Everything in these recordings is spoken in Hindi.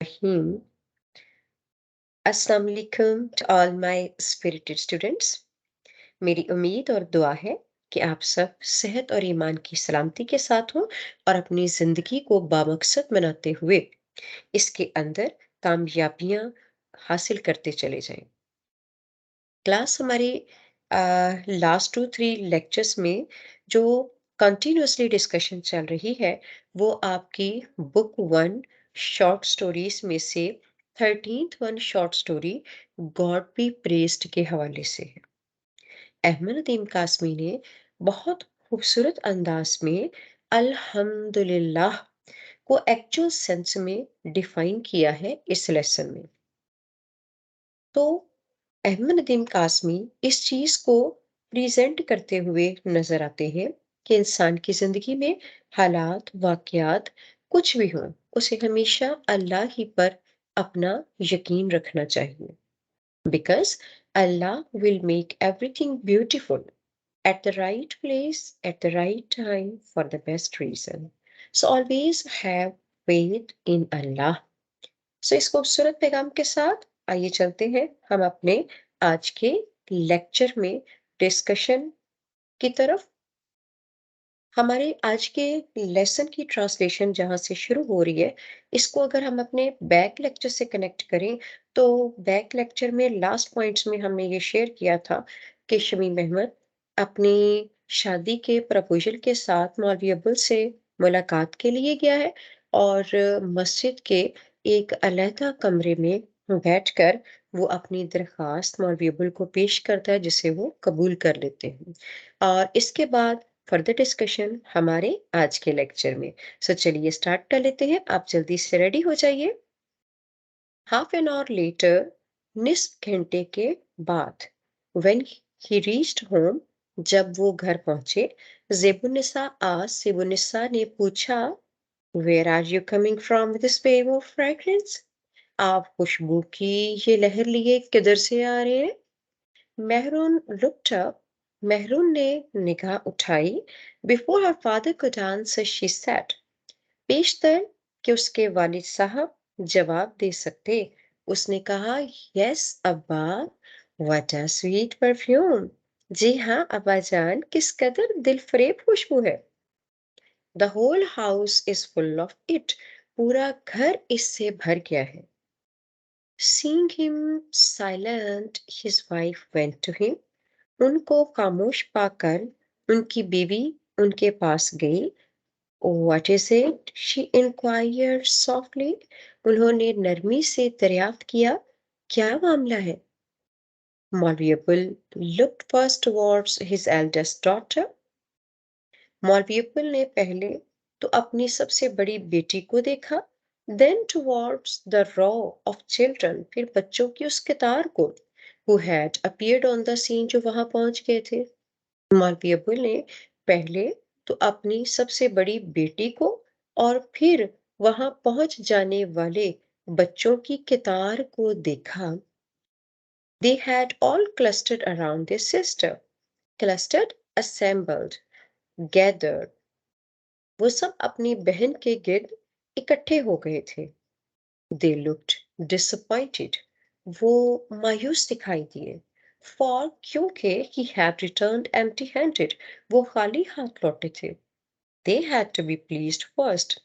रहीम। अस्सलाम वालेकुम to all my spirited students. मेरी उम्मीद और दुआ है कि आप सब सेहत और ईमान की सलामती के साथ हों और अपनी ज़िंदगी को बामकसद बनाते हुए इसके अंदर कामयाबियाँ हासिल करते चले जाएँ। क्लास हमारी लास्ट 2-3 लेक्चर्स में जो कंटिन्यूअसली डिस्कशन चल रही है, वो आपकी बुक 1 शॉर्ट स्टोरीज़ में से 13th one short story God be praised के हवाले से है। अहमद नदीम कासमी ने बहुत खूबसूरत अंदाज में अल्हम्दुलिल्लाह को एक्चुअल सेंस में डिफाइन किया है इस लेसन में। तो अहमद नदीम कासमी इस चीज को प्रेजेंट करते हुए नजर आते हैं कि इंसान की जिंदगी में हालात वाकयात कुछ भी हो, उसे हमेशा अल्लाह ही पर अपना यकीन रखना चाहिए। Because Allah will make everything beautiful at the right place at the right time for the best reason. So always have faith in Allah. So इस खूबसूरत पैगाम के साथ आइए चलते हैं हम अपने आज के लेक्चर में डिस्कशन की तरफ। हमारे आज के लेसन की ट्रांसलेशन जहाँ से शुरू हो रही है, इसको अगर हम अपने बैक लेक्चर से कनेक्ट करें, तो बैक लेक्चर में लास्ट पॉइंट्स में हमने ये शेयर किया था कि शमीम अहमद अपनी शादी के प्रपोजल के साथ मौलवी अब्बुल से मुलाकात के लिए गया है और मस्जिद के एक अलहदा कमरे में बैठकर वो अपनी दरख्वास्त मौलवी अब्बुल को पेश करता है, जिसे वो कबूल कर लेते हैं। और इसके बाद फर्दर डिस्कशन हमारे आज के लेक्चर में। सो चलिए स्टार्ट कर लेते हैं। आप जल्दी से रेडी हो जाइए। हाफ एन आवर लेटर, निस्फ घंटे के बाद, व्हेन ही रीच्ड होम, जब वो घर पहुंचे, जेबुन्निसा आज जेबुन्निसा ने पूछा, where are you coming from with this wave of fragrance? आप खुशबू की ये लहर लिए किधर से आ रहे हैं? Maroon looked up. मेहरून ने निगाह उठाई। Before her father could answer, she said, पेशतर कि उसके वालिद साहब जवाब दे सकते, उसने कहा, यस अब्बा, व्हाट अ स्वीट परफ्यूम। जी हाँ अब्बाजान, किस कदर दिलफरेब खुशबू है। The whole house is full of it, पूरा घर इससे भर गया है। Seeing him silent, his wife went to him. उनको खामोश पाकर उनकी बीवी उनके पास गई। What is it? She inquired softly. उन्होंने नरमी से दरियाफ्त किया, क्या मामला है? मौलवी Abul looked first towards his eldest daughter. मौलवी अब्बुल ने पहले तो अपनी सबसे बड़ी बेटी को देखा, then towards the row of children, फिर बच्चों की उस कतार को, who had appeared on the scene, जो वहां पहुंच गए थे। मौलवी अब्बुल ने पहले तो अपनी सबसे बड़ी बेटी को और फिर वहां पहुंच जाने वाले बच्चों की कतार को देखा। They had all clustered around their sister. Clustered, assembled, gathered. वो सब अपनी बहन के गिर्द इकट्ठे हो गए थे। They looked disappointed. वो मायूस दिखाई दिए। For क्योंकि he had returned empty-handed. वो खाली हाथ लौटे थे। They had to be pleased first.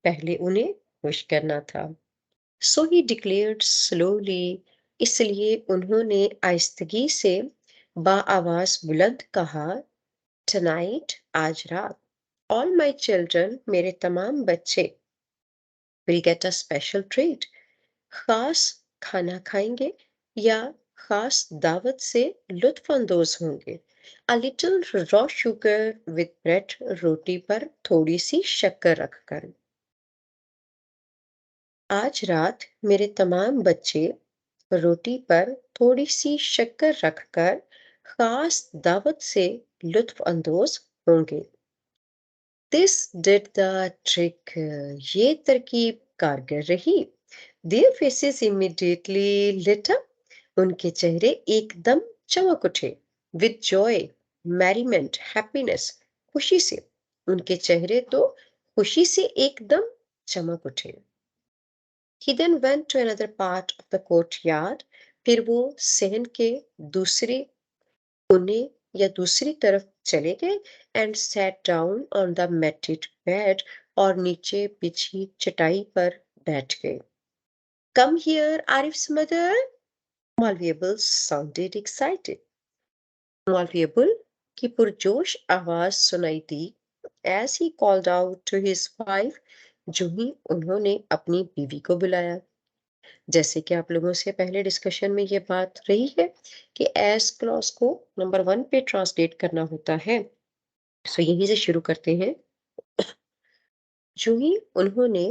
पहले उन्हें खुश करना था। So he declared slowly. इसलिए उन्होंने आहिस्तगी से बाआवाज बुलंद कहा, Tonight, आज रात, all my children, मेरे तमाम बच्चे, will get a special treat. खास खाना खाएंगे या खास दावत से लुत्फ अंदोज होंगे। A little raw sugar with bread, रोटी पर थोड़ी सी शक्कर रखकर। आज रात मेरे तमाम बच्चे रोटी पर थोड़ी सी शक्कर रखकर खास दावत से लुत्फ अंदोज होंगे। दिस डिड द ट्रिक, ये तरकीब कारगर रही। Their faces immediately lit up, उनके चेहरे एकदम चमक उठे। विद जॉय, मैरीमेंट, हैप्पीनेस, खुशी से, उनके चेहरे तो खुशी से एकदम चमक उठे। He then went to another part of the courtyard. फिर वो सहन के दूसरे कोने या दूसरी तरफ चले गए and sat down on the matted bed और नीचे बिछी चटाई पर बैठ गए. Come here, Arif's mother. Malviable sounded excited. Malviable की पुरजोश आवाज सुनाई दी as he called out to his wife. जो ही उन्होंने अपनी बीवी को बुलाया. जैसे कि आप लोगों से पहले डिस्कशन में ये बात रही है कि एस क्लॉज को नंबर 1 पे ट्रांसलेट करना होता है. सो यहीं से शुरू करते हैं. जो ही उन्होंने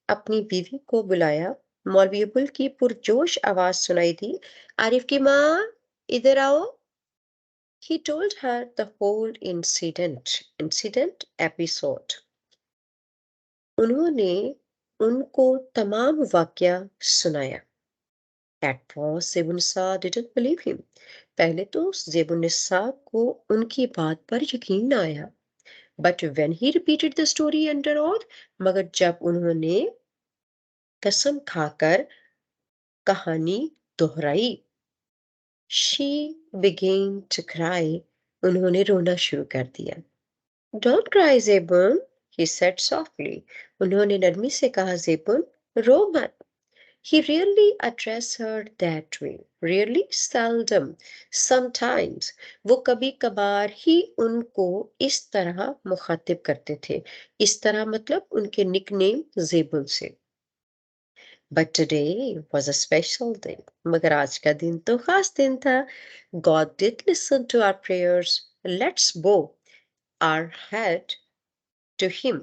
अपनी बीवी को बुलाया, मौलवी अबुल की पुरजोश आवाज सुनाई दी. आरिफ की माँ, इधर आओ. He told her the whole incident episode. उन्होंने उनको तमाम वाकया सुनाया. At first, Zebun-Sa didn't believe him. पहले तो ज़ेबुन्निसा को उनकी बात पर यकीन न आया. But when he repeated the story under oath, मगर जब उन्होंने कसम खाकर कहानी दोहराई, she began to cry. उन्होंने रोना शुरू कर दिया. Don't cry, Zebun, he said softly. उन्होंने नरमी से कहा, ज़ेबुन, रो मत. He rarely addressed her that way. Rarely, seldom, sometimes. वो कभी कभार ही उनको इस तरह मुखातिब करते थे. इस तरह मतलब उनके निकनेम ज़ेबुन से. But today was a special day. मगर आज का दिन तो खास दिन था. God did listen to our prayers. Let's bow our head to him.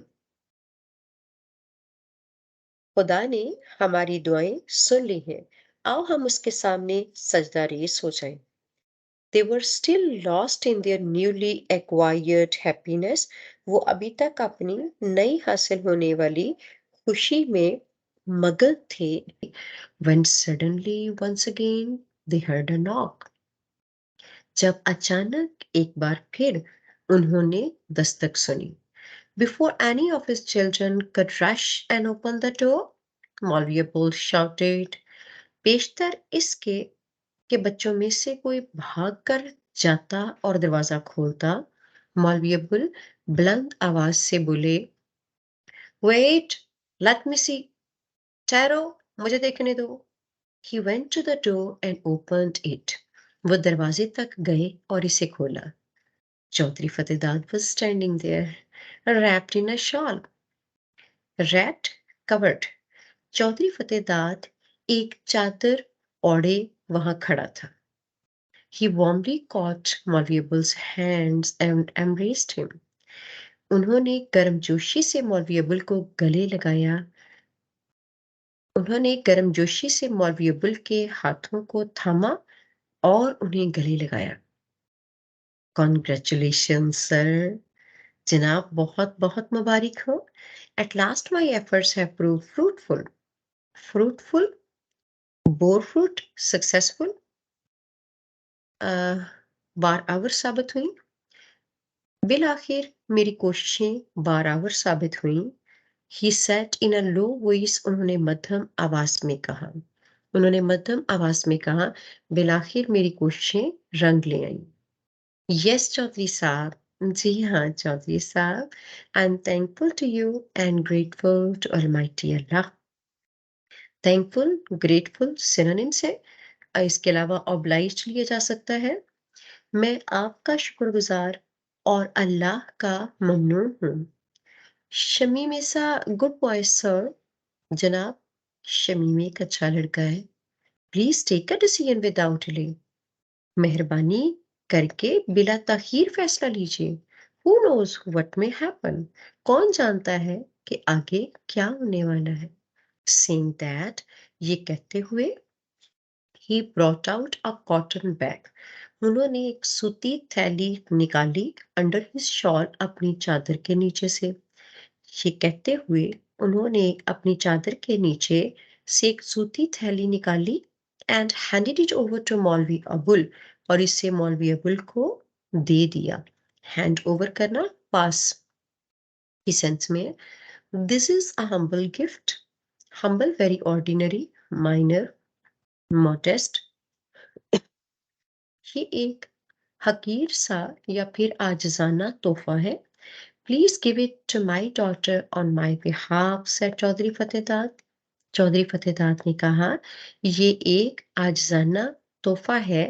खुदा ने हमारी दुआएं सुन ली हैं. आओ हम उसके सामने सजदा रेस हो जाएं. They were still lost in their newly acquired happiness. वो अभी तक अपनी नई हासिल होने वाली खुशी में मगन थे. When suddenly once again they heard a knock. जब अचानक एक बार फिर उन्होंने दस्तक सुनी. Before any of his children could rush and open the door, Maulvi Abul shouted. पेशतर इसके कि बच्चों में से कोई भाग कर जाता और दरवाजा खोलता, मौलवी अब्दुल बुलंद आवाज से बोले, वेट, लेट मी सी, ठहरो, मुझे देखने दो. He went to the door and opened it. वो दरवाजे तक गए और इसे खोला. Chaudhary फतेहदाद was standing there, wrapped in a shawl, wrapped, covered. Chaudhary फतेहदाद एक चादर ओढ़े वहां खड़ा था. He warmly caught Maulvi Abul's hands and embraced him. उन्होंने गर्मजोशी से मौलवी अबुल को गले लगाया. उन्होंने गर्मजोशी से मौलवी अबुल के हाथों को थामा और उन्हें गले लगाया. Congratulations, sir. जनाब बहुत बहुत मुबारक हो. At last my efforts have proved fruitful. Fruitful, bore fruit, successful. बारआवर साबित हुई. बिल आखिर मेरी कोशिशें बारआवर साबित हुई. He said in a low voice. उन्होंने मध्यम आवाज में कहा. उन्होंने मध्यम आवाज में कहा, बिलाखिर मेरी कोशिशें रंग ले आई. Yes, चौधरी साहब. जी हाँ चौधरी साहब. I'm thankful to you and grateful to Almighty Allah. Thankful, grateful synonyms है. इसके अलावा obliged लिया जा सकता है. मैं आपका शुक्रगुजार और अल्लाह का ममनून हूँ. शमीम ऐसा गुड बॉय सर. जनाब शमीम एक अच्छा लड़का है. Please take a decision without delay. मेहरबानी करके बिला ताखीर फैसला लीजिए. Who knows what may happen. कौन जानता है कि आगे क्या होने वाला है. सेइंग दैट, ये कहते हुए, he brought out a cotton bag. उन्होंने एक सूती थैली निकाली अंडर हिज शॉल अपनी चादर के नीचे से. ये कहते हुए उन्होंने अपनी चादर के नीचे से एक सूती थैली निकाली and handed it over to Maulvi Abul. और इसे मौलवी अबुल को दे दिया. हैंड ओवर करना पास की सेंस में. This is a humble gift. humble, very ordinary, minor, modest। ये एक हकीर सा या फिर आजिज़ाना तोहफ़ा है। Please give it to my daughter on my behalf, said Chaudhary Fatehdad. Chaudhary Fatehdad ने कहा, ये एक आजिज़ाना तोहफ़ा है,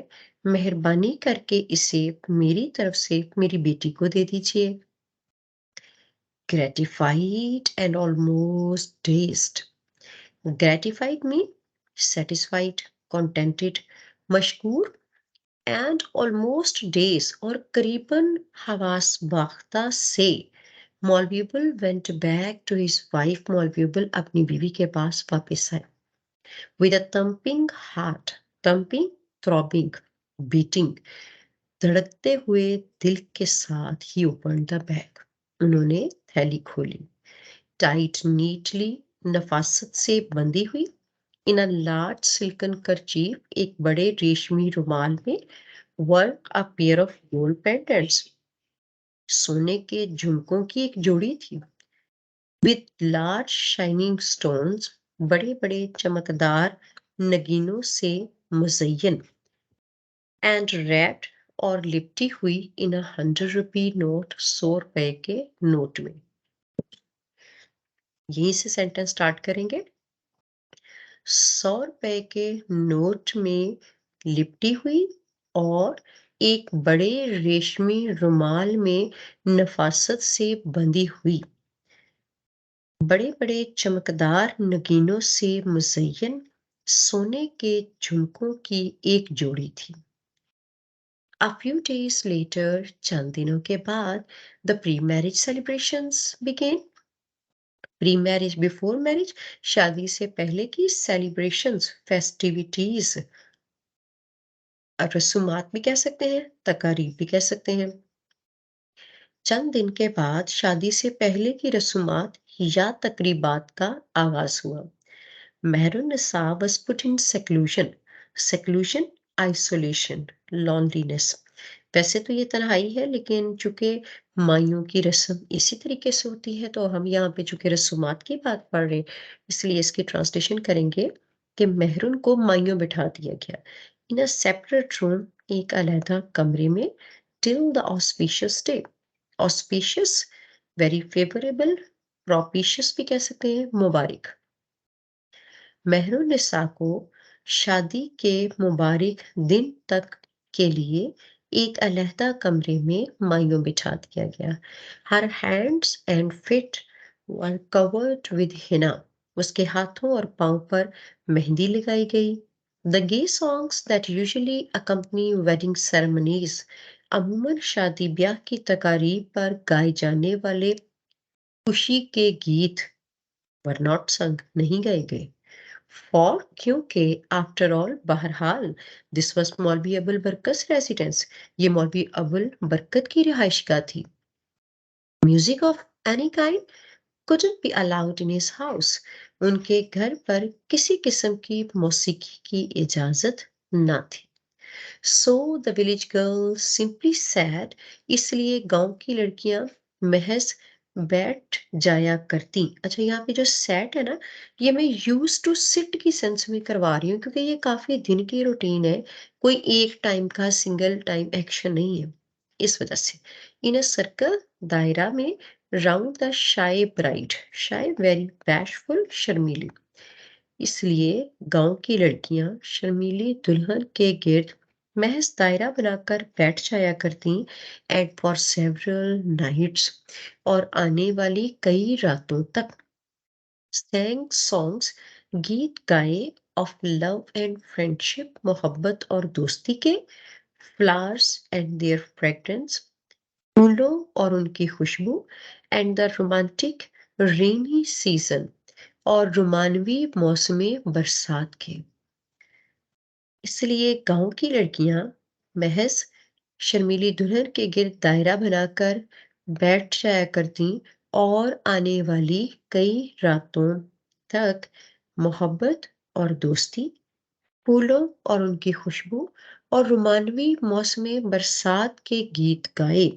मेहरबानी करके इसे मेरी तरफ से मेरी बेटी को दे दीजिए। Gratified and almost dazed. Gratified mean satisfied, contented, मशकूर and almost days और करीबन हवास बाख्ता से मौलवीबल went back to his wife। मौलवीबल अपनी बीवी के पास वापस आए with a thumping heart। thumping, throbbing, beating, धड़कते हुए दिल के साथ ही opened the bag। उन्होंने थैली खोली। टाइट नीटली, नफासत से बंधी हुई, इन अ लार्ज सिल्कन करचीफ, एक बड़े रेशमी रुमाल में, were a pair of gold pendants, सोने के झुमकों की एक जोड़ी थी, विथ लार्ज शाइनिंग स्टोन्स, बड़े बड़े चमकदार नगीनों से मुजय्यन, एंड रैप्ड और लिपटी हुई इन अ 100 रुपी नोट, 100 रुपए के नोट में। यहीं से सेंटेंस स्टार्ट करेंगे। 100 रुपए के नोट में लिपटी हुई और एक बड़े रेशमी रुमाल में नफासत से बंधी हुई, बड़े बड़े चमकदार नगीनों से मुजय्यन सोने के झुमकों की एक जोड़ी थी। A few days later, चंद दिनों के बाद, the pre-marriage celebrations began। Pre marriage, before marriage, शादी से पहले की सेलिब्रेशंस, फेस्टिविटीज, रसूमात भी कह सकते हैं, तकारीब भी कह सकते हैं। चंद दिन के बाद शादी से पहले की रसूमात या तकरीबात का आगाज हुआ। Mehrunnisa was put in seclusion। seclusion, isolation, loneliness। वैसे तो ये तन्हाई है, लेकिन चूंकि माइयों की रस्म इसी तरीके से होती है, तो हम यहाँ पे चूंकि रसूमात की बात पढ़ रहे हैं, इसलिए इसकी ट्रांसलेशन करेंगे कि मेहरुन को माइयों बिठा दिया गया, इन अ सेपरेट रूम, एक अलहदा कमरे में, till the auspicious day. Auspicious, very favourable, propitious भी कह सकते हैं, मुबारक। मेहरुन्निसा को शादी के मुबारक दिन तक के लिए एक अलहदा कमरे में माइयों बिठा दिया गया। Her hands and feet were covered with henna. उसके हाथों और पांव पर मेहंदी लगाई गई। The gay songs that usually accompany wedding ceremonies, अमूमन शादी ब्याह की तकारीब पर गाए जाने वाले खुशी के गीत, वर नॉट संग, नहीं गाए गए। फॉर, क्योंकि, आफ्टर ऑल, बहरहाल, दिस वॉज मौलवी अबुल बरकत रेसिडेंस, ये मौलवी अबुल बरकत की रिहाइशगाह थी। Music of any kind couldn't be allowed in his house। उनके घर पर किसी किस्म की मौसीकी की इजाजत ना थी। So the village girl simply sad, इसलिए गांव की लड़कियां महज बैठ जाया करती। अच्छा, यहाँ पे जो सैट है ना, ये मैं यूज टू सिट की सेंस में करवा रही हूँ, क्योंकि ये काफी दिन की रूटीन है, कोई एक टाइम का सिंगल टाइम एक्शन नहीं है, इस वजह से। इन अ सर्कल, दायरा में, round the shy bride, shy very bashful, शर्मीली, इसलिए गांव की लड़कियां शर्मीली दुल्हन के गिर्द महज दायरा बनाकर बैठ जाया करती, एंड फॉर सेवरल नाइट्स, और आने वाली कई रातों तक, sang सॉन्ग्स, गीत गाए, ऑफ लव एंड फ्रेंडशिप, मोहब्बत और दोस्ती के, फ्लावर्स एंड देयर फ्रेग्रेंस, फूलों और उनकी खुशबू, and the romantic rainy season, और रोमानवी मौसमी बरसात के। इसलिए गांव की लड़कियां महज शर्मीली दुल्हन के गिर्द दायरा बनाकर बैठ जाया करती, और आने वाली कई रातों तक मोहब्बत और दोस्ती, फूलों और उनकी खुशबू, और रोमानवी मौसमी बरसात के गीत गाए।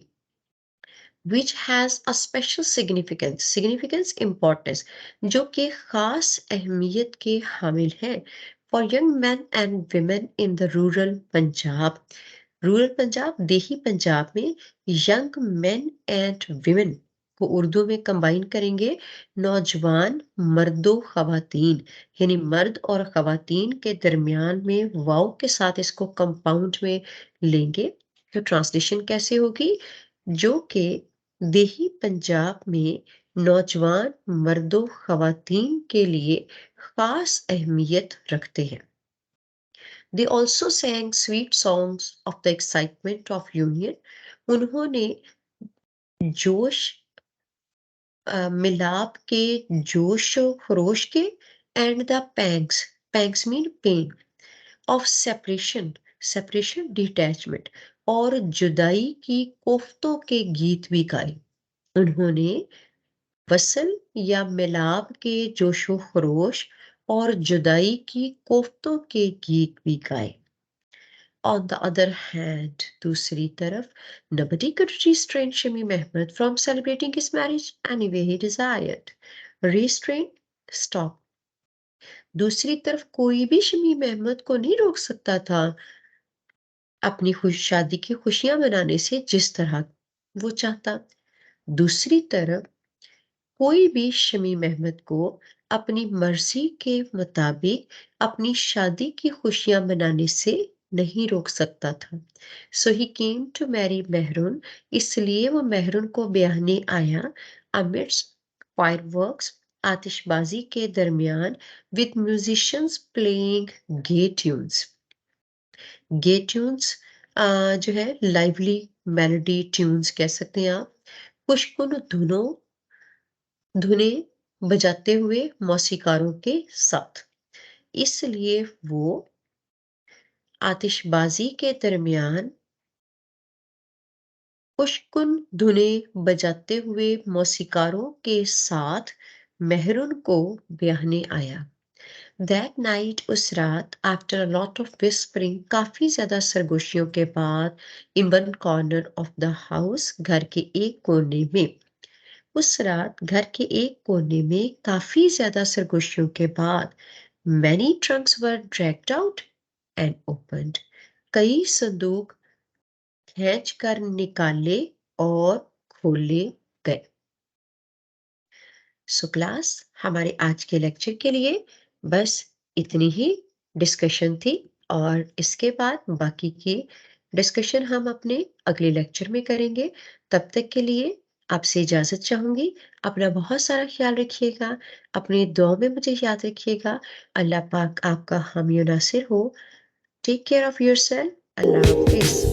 Which has a special significance importance, जो कि खास अहमियत के हामिल हैं for young man and women in the rural Punjab, देही पंजाब में यंग मेन एंड women को उर्दू में कंबाइन करेंगे नौजवान मर्दों खवातीन, यानी मर्द और खवातीन के दरमियान में वाव के साथ इसको कंपाउंड में लेंगे। तो ट्रांसलेशन कैसे होगी? जो कि देही पंजाब में नौजवान मर्दों खवातीन के लिए खास अहमियत रखते हैं। They also sang sweet songs of the excitement of union. उन्होंने जोश मिलाप के जोश खरोश के and the pangs mean pain of separation detachment और जुदाई की कोफ्तों के गीत भी गाए। उन्होंने वसल या मिलाप के जोशो खरोश और जुदाई की कोफ्तों के गीत भी गाए। On the other hand, दूसरी तरफ, nobody could restrain Shami Mehmed from celebrating his marriage any way he desired. Restrain, stop. दूसरी तरफ कोई भी शमी मेहमद को नहीं रोक सकता था अपनी खुश शादी की खुशियां मनाने से जिस तरह वो चाहता। दूसरी तरफ कोई भी शमीम अहमद को अपनी मर्जी के मुताबिक अपनी शादी की खुशियां मनाने से नहीं रोक सकता था। सो ही केम टू मैरी मेहरून, इसलिए वो मेहरून को ब्याहने आया अमिट्स फायरवर्क्स, आतिशबाजी के दरमियान, with musicians playing gay tunes. Gay tunes जो है लाइवली मेलोडी ट्यून्स कह सकते हैं आप, पुष्कुन धुनें बजाते हुए मौसीकारों के साथ। इसलिए वो आतिशबाजी के दरमियान पुष्कुन धुनें बजाते हुए मौसीकारों के साथ मेहरून को ब्याहने आया। दैट नाइट, उस रात, after a lot of whispering, काफी ज्यादा सरगोशियों के बाद, in one corner of the house, घर के एक कोने में, उस रात घर के एक कोने में काफी ज्यादा सरगोशियों के बाद, many trunks were dragged out and opened, कई संदूक खींच कर निकाले और खोले गए। सो क्लास, हमारे आज के लेक्चर के लिए बस इतनी ही डिस्कशन थी और इसके बाद बाकी की डिस्कशन हम अपने अगले लेक्चर में करेंगे। तब तक के लिए आपसे इजाजत चाहूंगी। अपना बहुत सारा ख्याल रखिएगा, अपनी दुआ में मुझे याद रखिएगा। अल्लाह पाक आपका हामी और नासिर हो। Take care of yourself. Allah Hafiz.